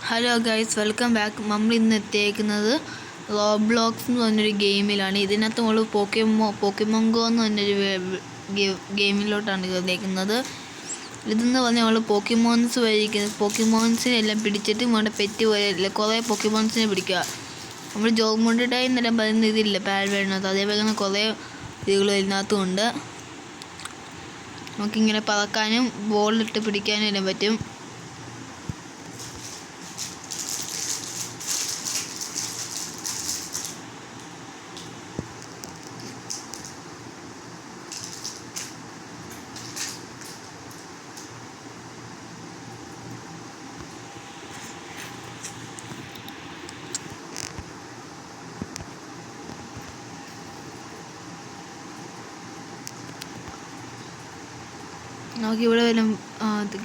Hello guys, welcome back. നമ്മൾ ഇന്ന് എത്തിയേക്കുന്നത് Roblox എന്ന് പറഞ്ഞൊരു ഗെയിമിലാണ്. ഇതിനകത്ത് നമ്മൾ പോക്കിമോൻ ഗോ എന്ന് പറഞ്ഞൊരു ഗെയിമിലോട്ടാണ് വന്നേക്കുന്നത്. ഇതെന്ന് പറഞ്ഞാൽ നമ്മൾ പോക്കിമോൻസിനെ എല്ലാം പിടിച്ചിട്ട് നമ്മുടെ പെറ്റ് പോലെ കുറേ പോക്കിമോൻസിനെ പിടിക്കുക. നമ്മൾ ജോഗ്മോണ്ട് ഡേ എന്നെല്ലാം പറയുന്ന ഇതില്ല പാൽവേടിനകത്ത്, അതേപോലെ തന്നെ കുറേ ഇതുകൾ ഇതിനകത്തും ഉണ്ട്. നമുക്കിങ്ങനെ പറക്കാനും ബോളിലിട്ട് പിടിക്കാനും എല്ലാം പറ്റും. നമുക്കിവിടെ വരും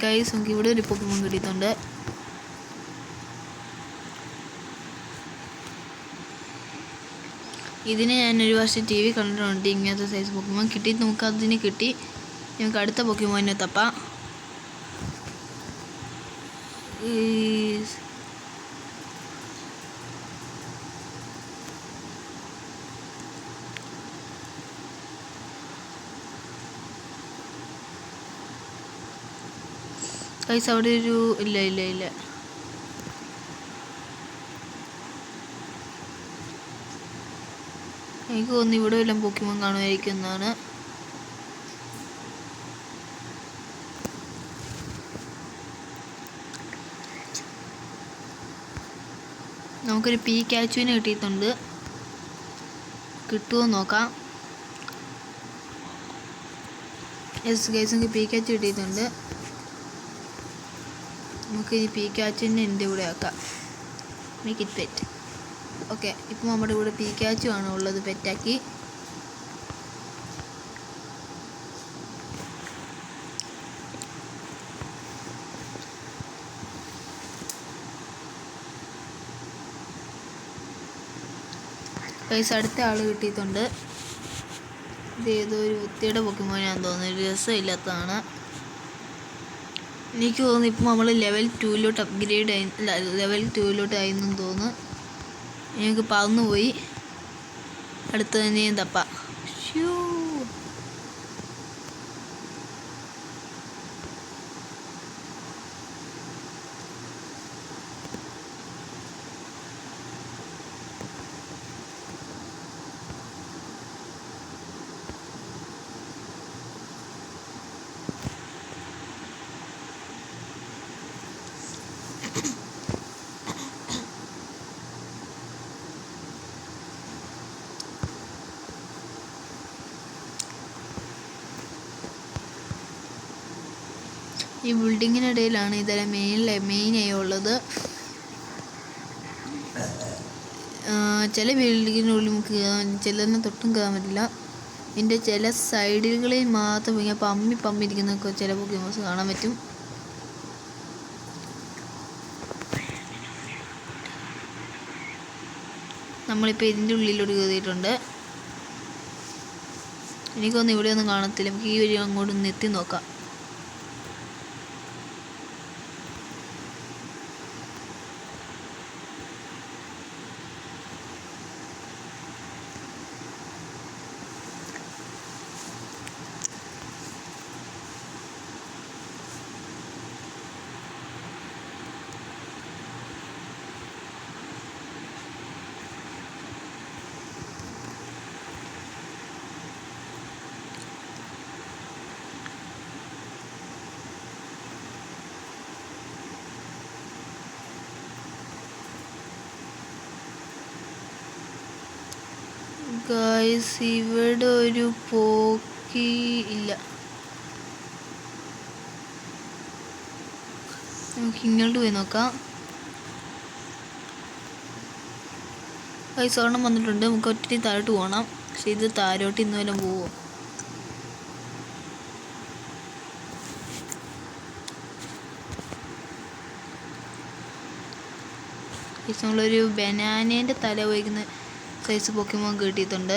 ഗൈസ്, നമുക്കിവിടെ ഒരു പോക്കിമോൻ കിട്ടിയിട്ടുണ്ട്. ഇതിനെ ഞാൻ ഒരു വർഷം TV കണ്ടിട്ടുണ്ട്. ഇങ്ങനത്തെ സൈസ് പോക്കിമോൻ കിട്ടി. നമുക്ക് അതിന് കിട്ടി. നമുക്ക് അടുത്ത പോക്കിമോനെ തപ്പാം. ഗൈസ്, അവിടെ ഒരു ഇല്ല എനിക്ക് തോന്നുന്നു ഇവിടെ എല്ലാം പോക്കിമോൻ കാണുമായിരിക്കും എന്നാണ്. നമുക്കൊരു പീക്കാച്ചുവിനെ കിട്ടിയിട്ടുണ്ട്. കിട്ടുമോ നോക്കാം. യെസ് ഗൈസ്, നമുക്ക് പീക്കാച്ചു കിട്ടിയിട്ടുണ്ട്. നമുക്ക് ഈ പീക്കാച്ചുവിനെ എൻ്റെ കൂടെ ആക്കാം. Make it pet. ഓക്കെ, ഇപ്പം നമ്മുടെ കൂടെ പീക്കാച്ചു ആണ് ഉള്ളത്. പെറ്റാക്കി. പൈസ അടുത്ത ആൾ കിട്ടിയിട്ടുണ്ട്. ഇത് ഏതോ ഒരു വൃത്തിയുടെ പോക്കിമോനാണെന്ന് തോന്നുന്നു. ഒരു രസമില്ലാത്തതാണ്. എനിക്ക് തോന്നുന്നു ഇപ്പം നമ്മൾ ലെവൽ 2 അപ്ഗ്രേഡ് ആയി, ലെവൽ 2 ആയെന്നും തോന്നുന്നു. ഞങ്ങൾക്ക് പറന്നു പോയി. അടുത്ത് തന്നെയും തപ്പാം. ഈ ബിൽഡിങ്ങിനിടയിലാണ് ഇതെല്ലാം മെയിനായി ഉള്ളത്. ചില ബിൽഡിങ്ങിനുള്ളിൽ നമുക്ക് കയറാൻ, ചിലതിനെ തൊട്ടും കയറാൻ പറ്റില്ല. ഇതിൻ്റെ ചില സൈഡുകളിൽ മാത്രം ഇങ്ങനെ പമ്മിരിക്കുന്നൊക്കെ ചില പോക്കിമോൻസ് കാണാൻ പറ്റും. നമ്മളിപ്പോൾ ഇതിൻ്റെ ഉള്ളിലോട്ട് കയറിയിട്ടുണ്ട്. എനിക്കൊന്നും ഇവിടെ ഒന്നും കാണത്തില്ല. നമുക്ക് ഈ വഴി അങ്ങോട്ട് എത്തി നോക്കാം. ഗൈസ്, ഇവിടെ ഒരു പോക്കി ഇല്ല. നമുക്ക് ഇങ്ങോട്ട് പോയി നോക്കാം. ഗൈസ്, ഒരെണ്ണം വന്നിട്ടുണ്ട്. നമുക്ക് ഒറ്റ താഴോട്ട് പോകണം. പക്ഷെ ഇത് താഴോട്ട് ഇന്നുവെല്ലാം പോവോ? ഗൈസ്, നമ്മളൊരു ബനാനേൻ്റെ തല വഹിക്കുന്ന സൈസ് പോക്കിമോൻ കിട്ടിയിട്ടുണ്ട്.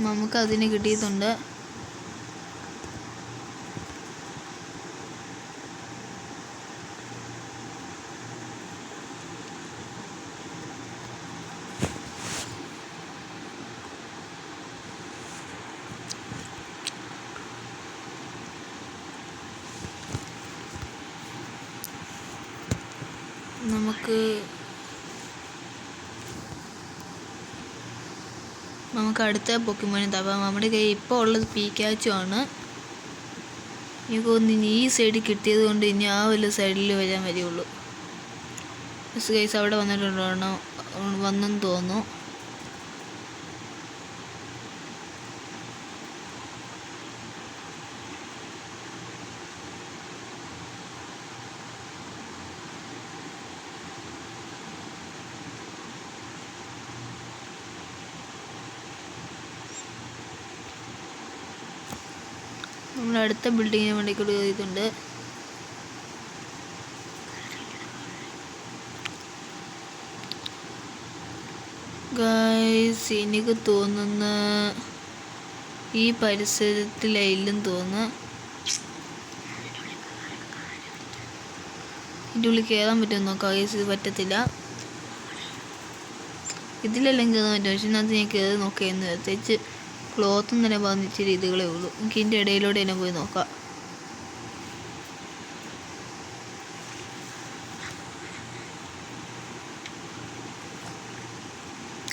നമുക്ക് അതിനെ കിട്ടിയിട്ടുണ്ട്. നമുക്ക് അടുത്ത പൊക്കിമോൻ തപ്പാം. നമ്മുടെ കയ്യിൽ ഇപ്പോൾ ഉള്ളത് പീക്കാച്ചു ആണ്. എനിക്ക് തോന്നുന്നു ഈ സൈഡിൽ കിട്ടിയത് കൊണ്ട് ഇനി ആ വല്ല സൈഡിൽ വരാൻ വരികയുള്ളൂ. ഗൈസ് അവിടെ വന്നിട്ടുണ്ടോ? വന്നെന്ന് തോന്നുന്നു. നമ്മൾ അടുത്ത ബിൽഡിങ്ങിന് വേണ്ടി കൂടി ഇതുണ്ട്. ഗൈസ് എനിക്ക് തോന്നുന്ന ഈ പരിസരത്തിലായില്ലെന്ന് തോന്നുന്നു. ഇതിൻ്റെ ഉള്ളിൽ കയറാൻ പറ്റുമെന്ന് നോക്കാം. ഗൈസ് ഇത് പറ്റത്തില്ല. ഇതിലെല്ലാം കയറാൻ പറ്റും. പക്ഷെ ഇതിനകത്ത് ഞാൻ കയറി നോക്കിയെന്ന് പ്രത്യേകിച്ച് ക്ലോത്തും തന്നെ പറഞ്ഞിച്ച രീതികളേ ഉള്ളൂ. എനിക്ക് ഇതിൻ്റെ ഇടയിലൂടെ തന്നെ പോയി നോക്കാം.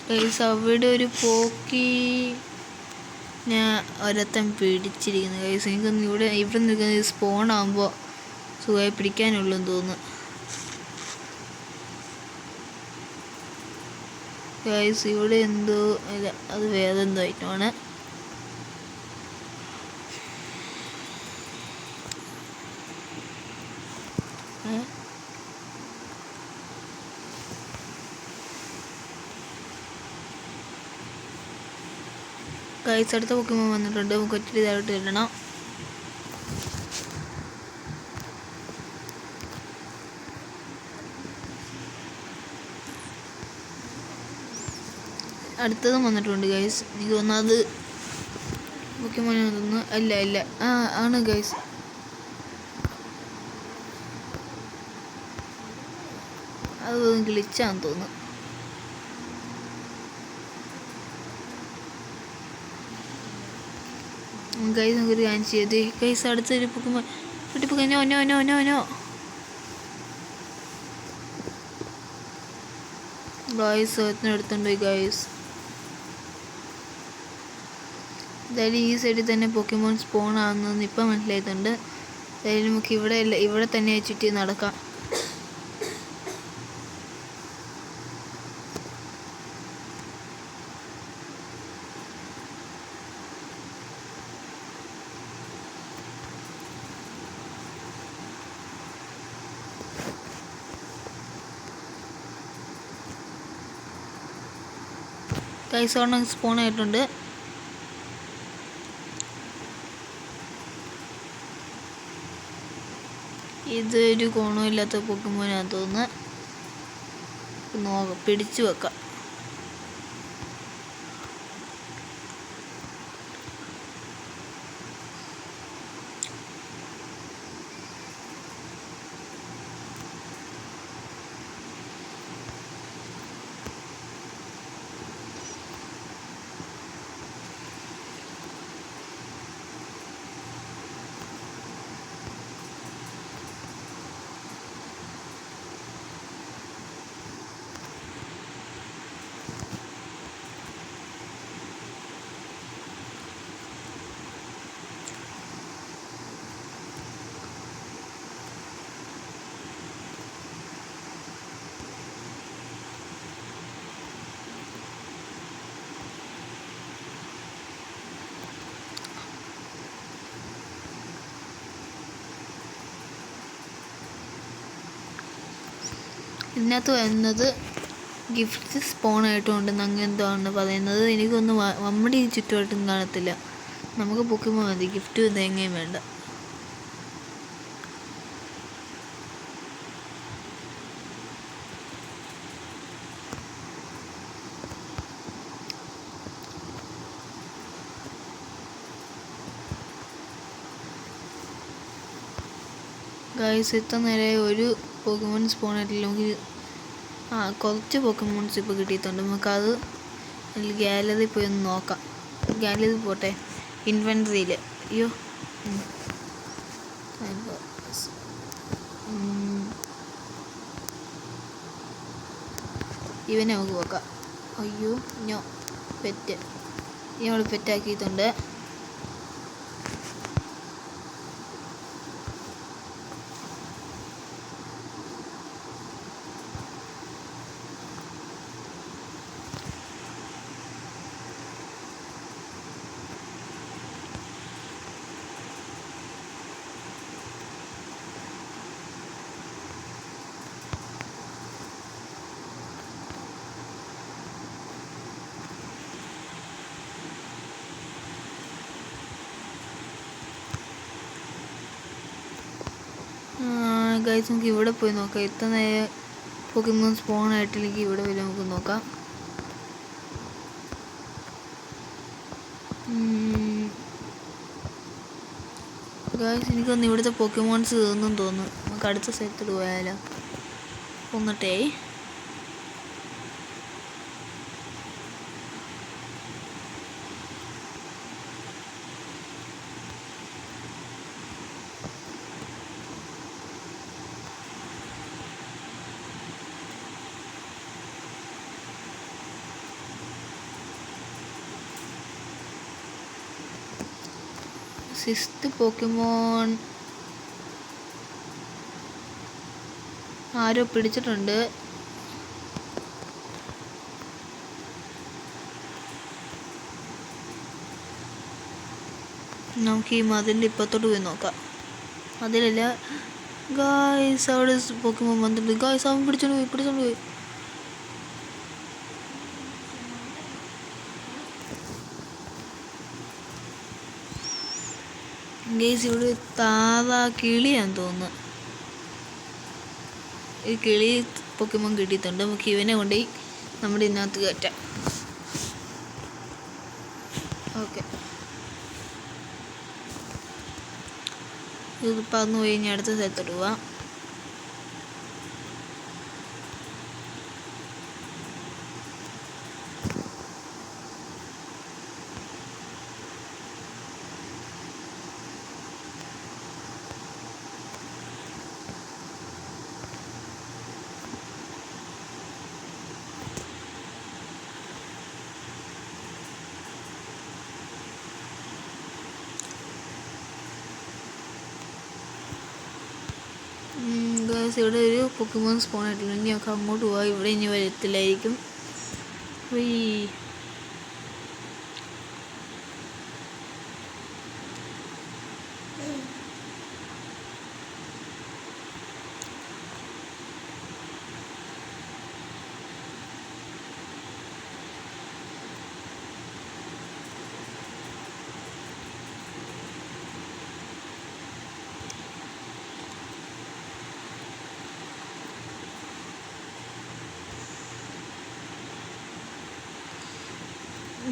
ഗൈസ് അവിടെ ഒരു പോക്കി ഞാൻ ഒരത്തം പിടിച്ചിരിക്കുന്നു. ഗൈസ് എനിക്കൊന്ന് ഇവിടെ നിൽക്കുന്നത് സ്പോൺ ആകുമ്പോൾ സുഖമായി പിടിക്കാനുള്ളൂ എന്ന് തോന്നുന്നു. ഗൈസ് ഇവിടെ എന്തോ അത് വേറെ എന്തോ ഐറ്റമാണ്. ഗൈസ് അടുത്ത പൊക്കിമോൻ വന്നിട്ടുണ്ട്. നമുക്ക് ഒറ്റ ഇതായിട്ട് ഇടണം. അടുത്തതും വന്നിട്ടുണ്ട് ഗൈസ്. എനിക്ക് തോന്നുന്നത് പൊക്കിമോൻ തോന്നുന്നു. അല്ല ആണ് ഗൈസ്. അത് ഗ്ലിച്ചാന്ന് തോന്നുന്നു. ഗൈസ് നമുക്കൊരു കാര്യം ചെയ്ത് ഗൈസ് അടുത്തൊരു പൊക്കിമോൻ നോ ഗൈസ് എടുത്തുണ്ട് ഗൈസ്. എന്തായാലും ഈ സൈഡിൽ തന്നെ പൊക്കിമോൻ സ്പോൺ ആകുന്നതെന്ന് ഇപ്പം മനസ്സിലായിട്ടുണ്ട്. എന്തായാലും നമുക്ക് ഇവിടെ തന്നെ ചുറ്റി നടക്കാം. ഗൈസ് ഒരെണ്ണം സ്പോൺ ആയിട്ടുണ്ട്. ഇതൊരു ഗുണമില്ലാത്ത പൊക്കിമോനാന്ന് തോന്നുന്നു. പിടിച്ചു വെക്കാം. ഇതിനകത്ത് വരുന്നത് ഗിഫ്റ്റ് സ്പോൺ ആയിട്ടുണ്ടെന്ന് അങ്ങനെ എന്താണ് പറയുന്നത്. എനിക്കൊന്നും നമ്മുടെ ഈ ചുറ്റുവട്ടം കാണത്തില്ല. നമുക്ക് പൊക്കിമോൻ മതി, ഗിഫ്റ്റ് തേങ്ങയും വേണ്ട. ഗൈസ് ഇത്ര നേരെ ഒരു പൊക്കിമോൻ സ്പോൺ ആയിട്ടില്ല. നമുക്ക് കുറച്ച് പൊക്കിമോൺസ് ഇപ്പോൾ കിട്ടിയിട്ടുണ്ട്. നമുക്കത് ഗാലറി പോയി ഒന്ന് നോക്കാം. ഗാലറി പോട്ടെ, ഇൻവെൻട്രിയിൽ. അയ്യോ ഇവനെ നമുക്ക് നോക്കാം. അയ്യോ പെറ്റ് നമ്മൾ പെറ്റാക്കിയിട്ടുണ്ട്. ഗൈസ് നമുക്ക് ഇവിടെ പോയി നോക്കാം. എത്ര നേരം പോക്കിമോൻ സ്പോൺ ആയിട്ടില്ലെങ്കിൽ ഇവിടെ വരെ നമുക്ക് നോക്കാം. ഗൈസ് എനിക്കൊന്ന് ഇവിടുത്തെ പോക്കിമോൺസ് തീർന്നും തോന്നുന്നു. നമുക്ക് അടുത്ത സ്ഥലത്തോട്ട് പോയാലോ? പൊങ്ങട്ടെ. സിക്സ്ത് പോക്കിമോൺ ആരോ പിടിച്ചിട്ടുണ്ട്. നമുക്ക് ഈ മതിലിൻ്റെ ഇപ്പത്തോട്ട് പോയി നോക്കാം. അതിലല്ല ഗായ്സ്, അവിടെ പോക്കിമോൻ വന്നിട്ടുണ്ട്. ഗായ്സ് അവൻ പിടിച്ചോണ്ട് പോയി. ഗൈസ് ഇവിടെ താതാ കിളിയാന്ന് തോന്നുന്നു. ഈ കിളി പോക്കിമോൻ കിട്ടിയിട്ടുണ്ട്. നമുക്ക് ഇവനെ കൊണ്ടുപോയി നമ്മുടെ ഇതിനകത്ത് കയറ്റാം. ഓക്കെ, ഇത് പറന്നു പോയി ഇനി അടുത്ത സ്ഥലത്തോട്ട് പോവാം. ഇവിടെ ഒരു പോക്കിമോൻ സ്പോൺ ആയിട്ടില്ല. ഇനി നമുക്ക് അങ്ങോട്ട് പോവാം. ഇവിടെ ഇനി വരത്തില്ലായിരിക്കും.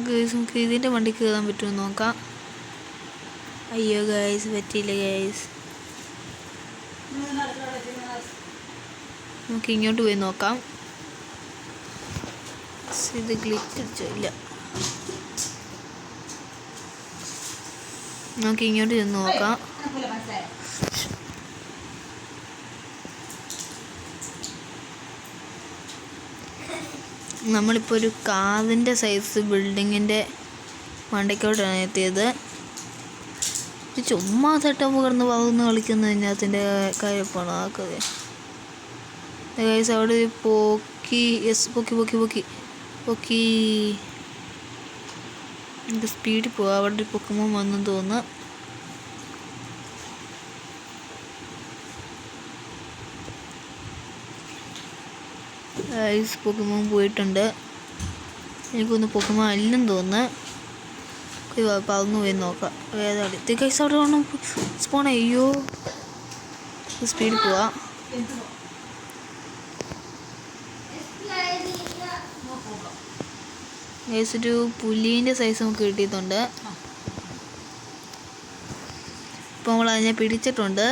ഗൈസ് നമുക്ക് ഇതിൻ്റെ വണ്ടി കയറാൻ പറ്റുമോ നോക്കാം. അയ്യോ ഗൈസ് പറ്റിയില്ല ഗൈസ്. നമുക്ക് ഇങ്ങോട്ട് പോയി നോക്കാം. ഇത് ഗ്ലിച്ച് അടിച്ചോ? ഇല്ല. നമുക്ക് ഇങ്ങോട്ട് ചെന്ന് നോക്കാം. നമ്മളിപ്പോൾ ഒരു കാറിൻ്റെ സൈസ് ബിൽഡിങ്ങിൻ്റെ മണ്ടയ്ക്കോട്ടാണ് എത്തിയത്. ഇത് ചുമ്മാ സെട്ടപ്പ് കിടന്ന് വളർന്ന് കളിക്കുന്നതിനകത്തിൻ്റെ കാര്യപ്പാണ് ആക്കത്. ഗൈസ് അവിടെ പൊക്കി ഇത് സ്പീഡിൽ പോവാം. അവിടെ പൊക്കുമ്പോൾ വന്നെന്ന് തോന്നുന്നു. ഗൈസ് പൊക്കുമോൻ പോയിട്ടുണ്ട്. എനിക്കൊന്ന് പൊക്കുമോൻ അല്ലെന്ന് തോന്നുന്നു. പറന്നു പോയി നോക്കാം. ഏതാ ഗൈസ് അവിടെ വേണം സ്പോൺ. അയ്യോ സ്പീഡിൽ പോവാം. ഗൈസ് ഒരു പുലീൻ്റെ സൈസ് നമുക്ക് കിട്ടിയിട്ടുണ്ട്. ഇപ്പോൾ നമ്മൾ അതിനെ പിടിച്ചിട്ടുണ്ട്.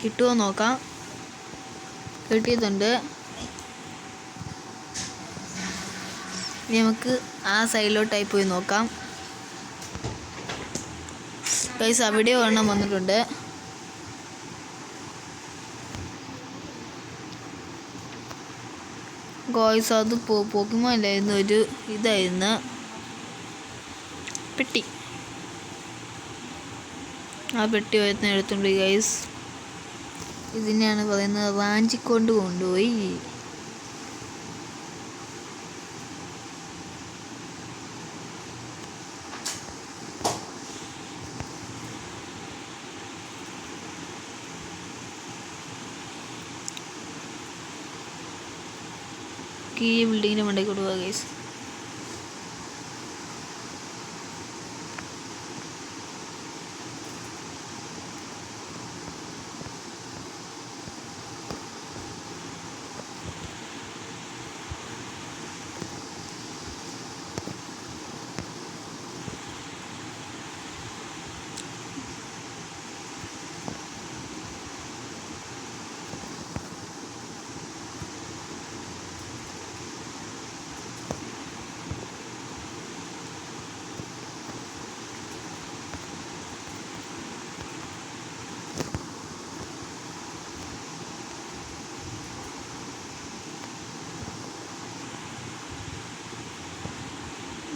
കിട്ടുമോ നോക്കാം. കിട്ടിയിട്ടുണ്ട്. ഇനി നമുക്ക് ആ സൈഡിലോട്ടായി പോയി നോക്കാം. ഗൈസ് അവിടെ ഒരെണ്ണം വന്നിട്ടുണ്ട്. ഗോയ്സ് അത് പോക്കുമോ അല്ലായിരുന്നു, ഒരു ഇതായിരുന്നു പെട്ടി. ആ പെട്ടി വരുന്ന എടുത്തുണ്ട് ഗൈസ്. ഇതിനെയാണ് പറയുന്നത് റാഞ്ചിക്കൊണ്ട് കൊണ്ടുപോയി. ഈ ബിൽഡിങ്ങിൻ്റെ മണ്ടയ്ക്ക് കൊടുക്കുക ഗൈസ്.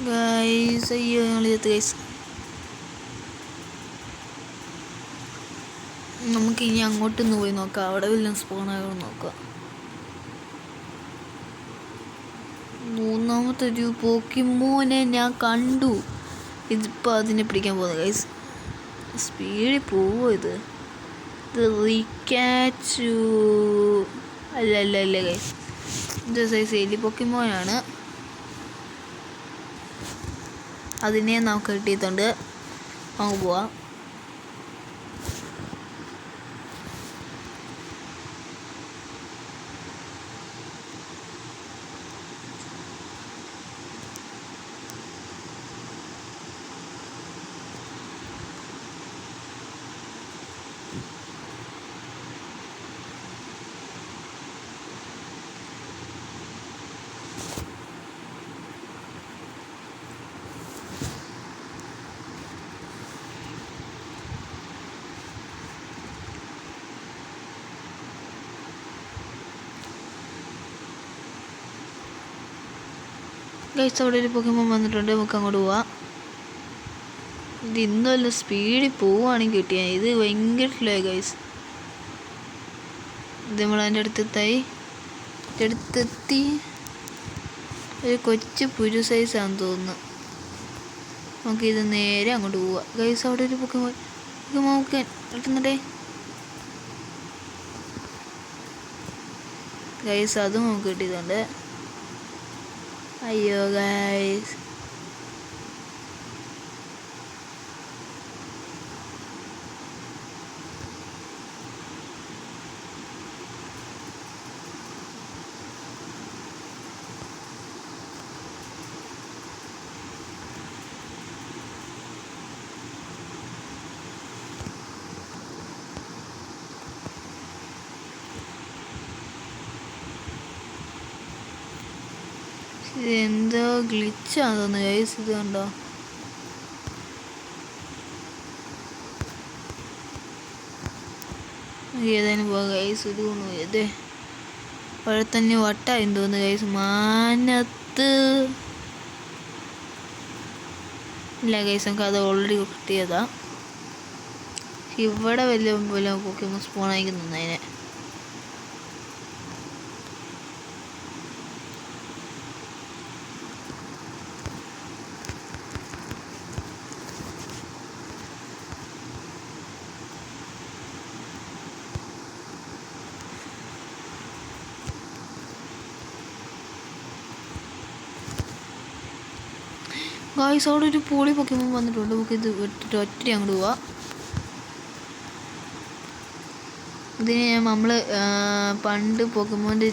ഗൈസ് അയ്യോ ഞങ്ങൾ ചെത്ത് ഗൈസ്. നമുക്ക് ഇനി അങ്ങോട്ടൊന്ന് പോയി നോക്കാം, അവിടെ വല്ലതും സ്പോണായോ നോക്കാം. മൂന്നാമത്തെ ഒരു പോക്കിമോനെ ഞാൻ കണ്ടു. ഇതിപ്പോൾ അതിനെ പിടിക്കാൻ പോകുന്നു ഗൈസ്. സ്പീഡിൽ പോവോ ഇത് റിക്കാച്ചു? അല്ല അല്ല അല്ല ഗൈസ്, ഇത് സൈസ് എലി പോക്കിമോനാണ്. അതിനെ നമുക്ക് കിട്ടിയിട്ടുണ്ട്. നമുക്ക് പോവാം. ഗൈസ് അവിടെ ഒരു പോക്കിമോൻ വന്നിട്ടുണ്ട്, നമുക്ക് അങ്ങോട്ട് പോവാം. ഇത് ഇന്നല്ല സ്പീഡിൽ പോവുകയാണെങ്കിൽ കിട്ടിയാൽ. ഇത് ഭയങ്കര സ്ലോ ഗൈസ്. ഇത് നമ്മളതിൻ്റെ അടുത്തെത്തി. ഒരു കൊച്ചു പുരു സൈസാണെന്ന് തോന്നുന്നു. നമുക്കിത് നേരെ അങ്ങോട്ട് പോവാം. ഗൈസ് അവിടെ ഒരു പോക്കിമോൻ കിട്ടുന്നുണ്ടേ ഗൈസ്. അതും നമുക്ക് കിട്ടിയിട്ടുണ്ട്. അയ്യോ ഗൈസ്, ഇതെന്തോ ഗ്ലിച്ചാന്ന് തോന്നുന്നു ഗൈസ്. ഇത് കണ്ടോ, ഏതായാലും പോകാം ഗൈസ്. ഇത് കൊണ്ടു അതെ അവിടെ തന്നെ വട്ടായി തോന്നുന്നു ഗൈസ്. മാനത്ത് ഇല്ല ഗൈസ്, നമുക്ക് അത് ഓൾറെഡി കിട്ടിയതാ. ഇവിടെ വല്ല പോക്കിമോൻ സ്പോൺ അയക്കുന്നു അതിനെ. ഗായ്സ് അവിടെ ഒരു പോളി പോക്കിമോൻ വന്നിട്ടുണ്ട്. നമുക്ക് ഇത് വിട്ടിട്ട് ഒറ്റ അങ്ങോട്ട് പോവാം. ഇതിന് നമ്മൾ പണ്ട് പോക്കിമോൻ്റെ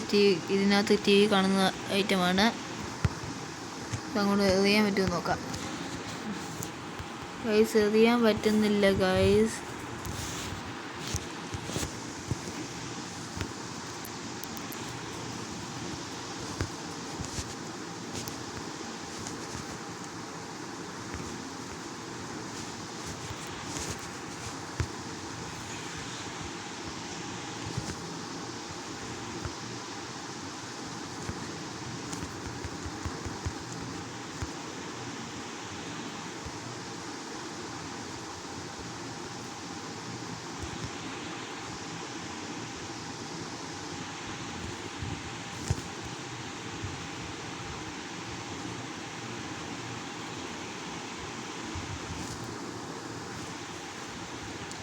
ഇതിനകത്ത് ടി വി കാണുന്ന ഐറ്റമാണ്. അങ്ങോട്ട് എറിയാൻ പറ്റുമോ നോക്കാം. ഗൈസ് എറിയാൻ പറ്റുന്നില്ല ഗൈസ്.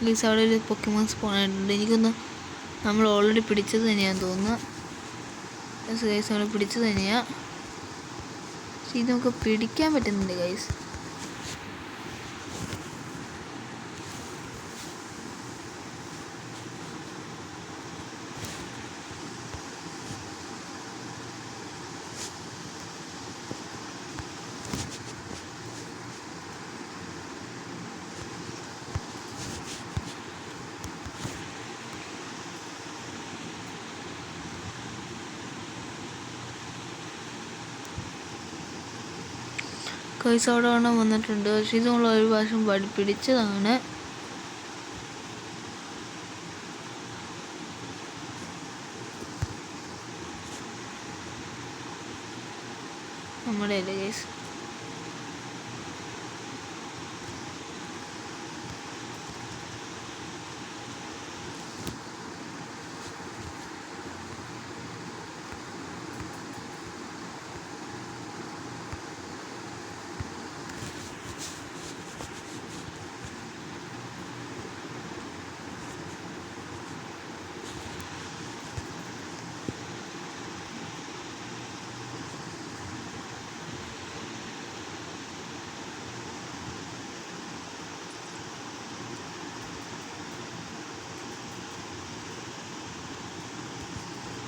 ഗൈസ് അവിടെ ഒരു പൊക്കിമോൻ സ്പോൺ ആയിട്ടുണ്ട്. എനിക്കൊന്ന് നമ്മൾ ഓൾറെഡി പിടിച്ചത് തന്നെയാണെന്ന് തോന്നുന്നു. ഗൈസ് നമ്മൾ പിടിച്ചത് തന്നെയാണ്. പക്ഷെ ഇത് നമുക്ക് പിടിക്കാൻ പറ്റുന്നുണ്ട് ഗൈസ്. ഗൈസ് അവിടെ ഒരെണ്ണം വന്നിട്ടുണ്ട്. പക്ഷെ ഇത് നമ്മൾ ഒരു പ്രാവശ്യം പിടിച്ചതാണ്. നമ്മുടെ അല്ലേ ഗൈസ്.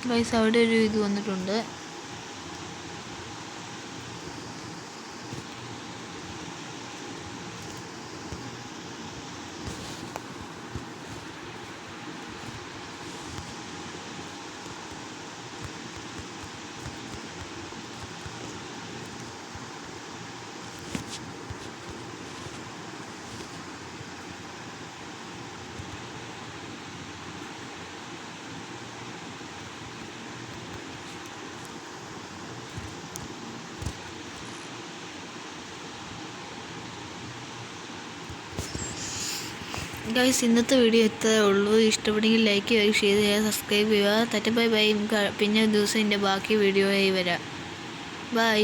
ഗൈസ് അവിടെ ഒരു ഇത് വന്നിട്ടുണ്ട്. ഗൈസ് ഇന്നത്തെ വീഡിയോ ഇത്രേ ഉള്ളൂ. ഇഷ്ടപ്പെട്ടെങ്കിൽ ലൈക്ക് ചെയ്യുക, ഷെയർ ചെയ്യുക, സബ്സ്ക്രൈബ് ചെയ്യുക. Bye bye. പിന്നെ ദിവസം എൻ്റെ ബാക്കി വീഡിയോ ആയി വരാം. ബൈ.